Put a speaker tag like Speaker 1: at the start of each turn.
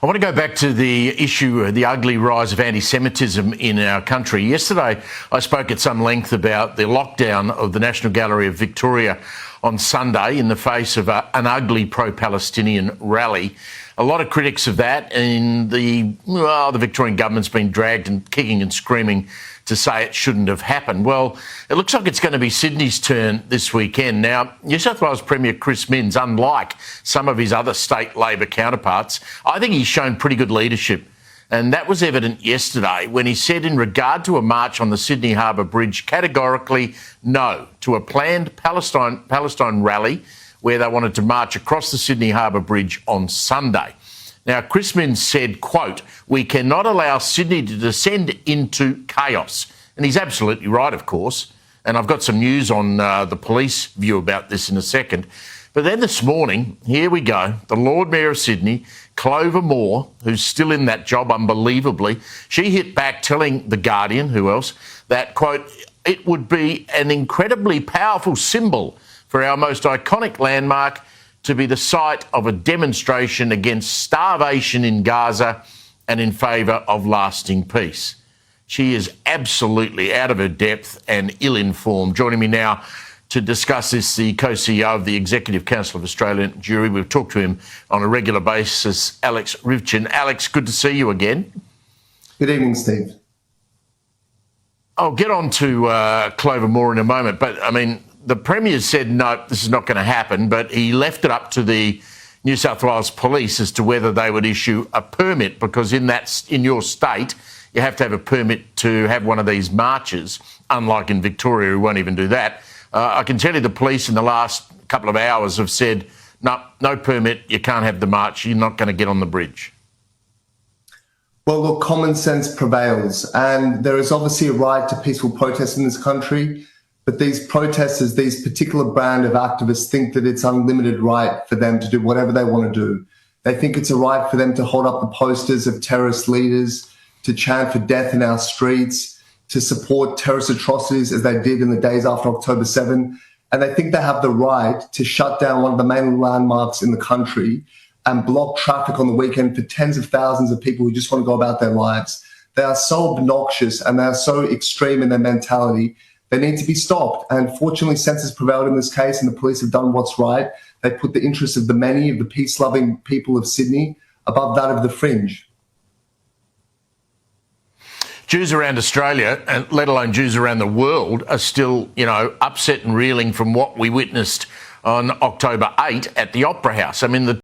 Speaker 1: I want to go back to the issue, the ugly rise of anti-Semitism in our country. Yesterday, I spoke at some length about the lockdown of the National Gallery of Victoria on Sunday in the face of an ugly pro-Palestinian rally. A lot of critics of that, and the Victorian government's been dragged and kicking and screaming to say it shouldn't have happened. Well, it looks like it's going to be Sydney's turn this weekend. Now, New South Wales Premier Chris Minns, unlike some of his other state Labor counterparts, I think he's shown pretty good leadership. And that was evident yesterday when he said in regard to a march on the Sydney Harbour Bridge, categorically no to a planned Palestine rally where they wanted to march across the Sydney Harbour Bridge on Sunday. Now, Chris Minns said, quote, "We cannot allow Sydney to descend into chaos." And he's absolutely right, of course. And I've got some news on the police view about this in a second. But then this morning, here we go, the Lord Mayor of Sydney, Clover Moore, who's still in that job unbelievably, she hit back telling The Guardian, who else, that, quote, "It would be an incredibly powerful symbol for our most iconic landmark to be the site of a demonstration against starvation in Gaza and in favour of lasting peace." She is absolutely out of her depth and ill-informed. Joining me now to discuss this, the co-CEO of the Executive Council of Australian Jewry. We've talked to him on a regular basis, Alex Rivchin. Alex, good to see you again.
Speaker 2: Good evening, Steve.
Speaker 1: I'll get on to Clover Moore in a moment, but, I mean, the Premier said, no, this is not going to happen, but he left it up to the New South Wales Police as to whether they would issue a permit, because in your state, you have to have a permit to have one of these marches, unlike in Victoria, who won't even do that. I can tell you the police in the last couple of hours have said, no permit, you can't have the march, you're not going to get on the bridge.
Speaker 2: Well, look, common sense prevails, and there is obviously a right to peaceful protest in this country. But these protesters, these particular brand of activists, think that it's unlimited right for them to do whatever they want to do. They think it's a right for them to hold up the posters of terrorist leaders, to chant for death in our streets, to support terrorist atrocities as they did in the days after October 7. And they think they have the right to shut down one of the main landmarks in the country and block traffic on the weekend for tens of thousands of people who just want to go about their lives. They are so obnoxious and they are so extreme in their mentality. They need to be stopped. And fortunately, sense has prevailed in this case, and the police have done what's right. They put the interests of the many, of the peace-loving people of Sydney, above that of the fringe.
Speaker 1: Jews around Australia, and let alone Jews around the world, are still, upset and reeling from what we witnessed on October 8 at the Opera House. I mean, the